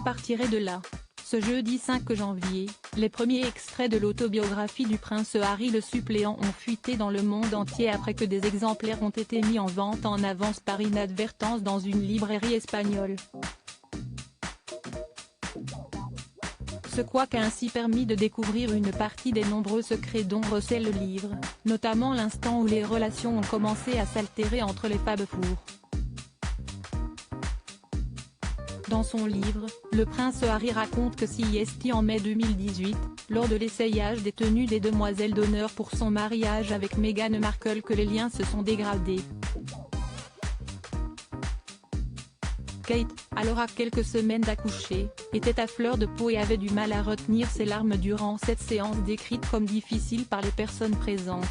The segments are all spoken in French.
partirait de là. Ce jeudi 5 janvier, les premiers extraits de l'autobiographie du prince Harry le suppléant ont fuité dans le monde entier après que des exemplaires ont été mis en vente en avance par inadvertance dans une librairie espagnole. Ce couac a ainsi permis de découvrir une partie des nombreux secrets dont recèle le livre, notamment l'instant où les relations ont commencé à s'altérer entre les Fabefour. Dans son livre, le prince Harry raconte que c'est en mai 2018, lors de l'essayage des tenues des demoiselles d'honneur pour son mariage avec Meghan Markle que les liens se sont dégradés. Kate, alors à quelques semaines d'accoucher, était à fleur de peau et avait du mal à retenir ses larmes durant cette séance décrite comme difficile par les personnes présentes.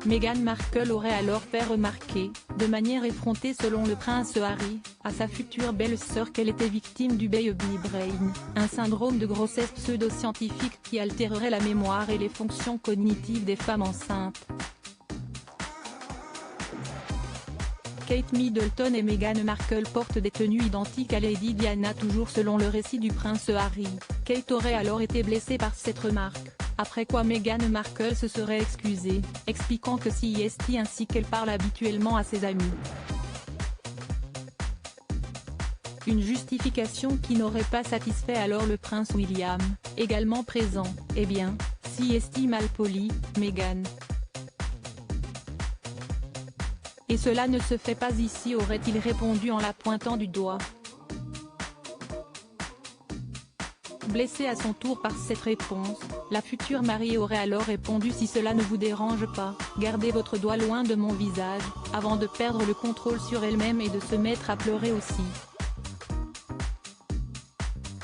Meghan Markle aurait alors fait remarquer, de manière effrontée selon le prince Harry, à sa future belle-sœur qu'elle était victime du baby brain, un syndrome de grossesse pseudo-scientifique qui altérerait la mémoire et les fonctions cognitives des femmes enceintes. Kate Middleton et Meghan Markle portent des tenues identiques à Lady Diana. Toujours selon le récit du prince Harry, Kate aurait alors été blessée par cette remarque, après quoi Meghan Markle se serait excusée, expliquant que c'est ainsi qu'elle parle habituellement à ses amis. Une justification qui n'aurait pas satisfait alors le prince William, également présent. Eh bien, c'est malpoli, Meghan. Et cela ne se fait pas ici, aurait-il répondu en la pointant du doigt. Blessée à son tour par cette réponse, la future mariée aurait alors répondu: si cela ne vous dérange pas, gardez votre doigt loin de mon visage, avant de perdre le contrôle sur elle-même et de se mettre à pleurer aussi.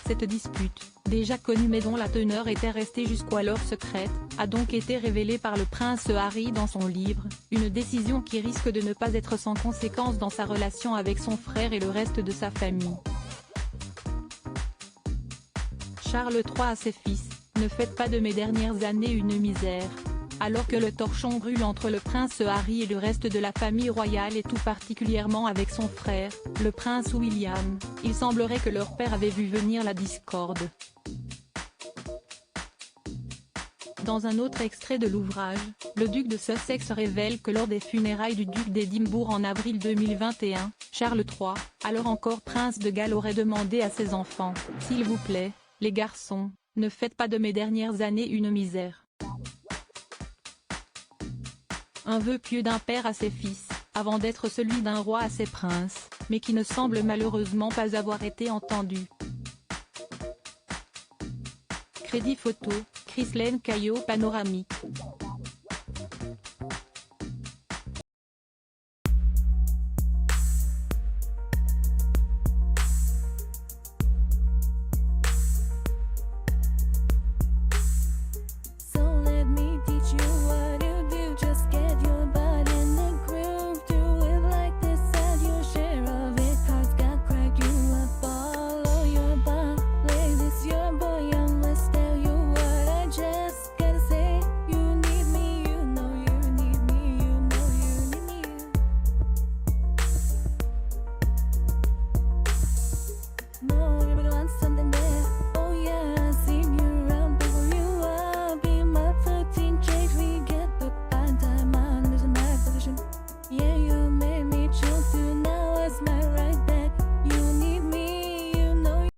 Cette dispute, déjà connue mais dont la teneur était restée jusqu'alors secrète, a donc été révélée par le prince Harry dans son livre, une décision qui risque de ne pas être sans conséquence dans sa relation avec son frère et le reste de sa famille. Charles III à ses fils: ne faites pas de mes dernières années une misère. Alors que le torchon brûle entre le prince Harry et le reste de la famille royale et tout particulièrement avec son frère, le prince William, il semblerait que leur père avait vu venir la discorde. Dans un autre extrait de l'ouvrage, le duc de Sussex révèle que lors des funérailles du duc d'Édimbourg en avril 2021, Charles III, alors encore prince de Galles, aurait demandé à ses enfants: s'il vous plaît, les garçons, ne faites pas de mes dernières années une misère. Un vœu pieux d'un père à ses fils, avant d'être celui d'un roi à ses princes, mais qui ne semble malheureusement pas avoir été entendu. Crédit photo, Chryslaine Caillot panoramique.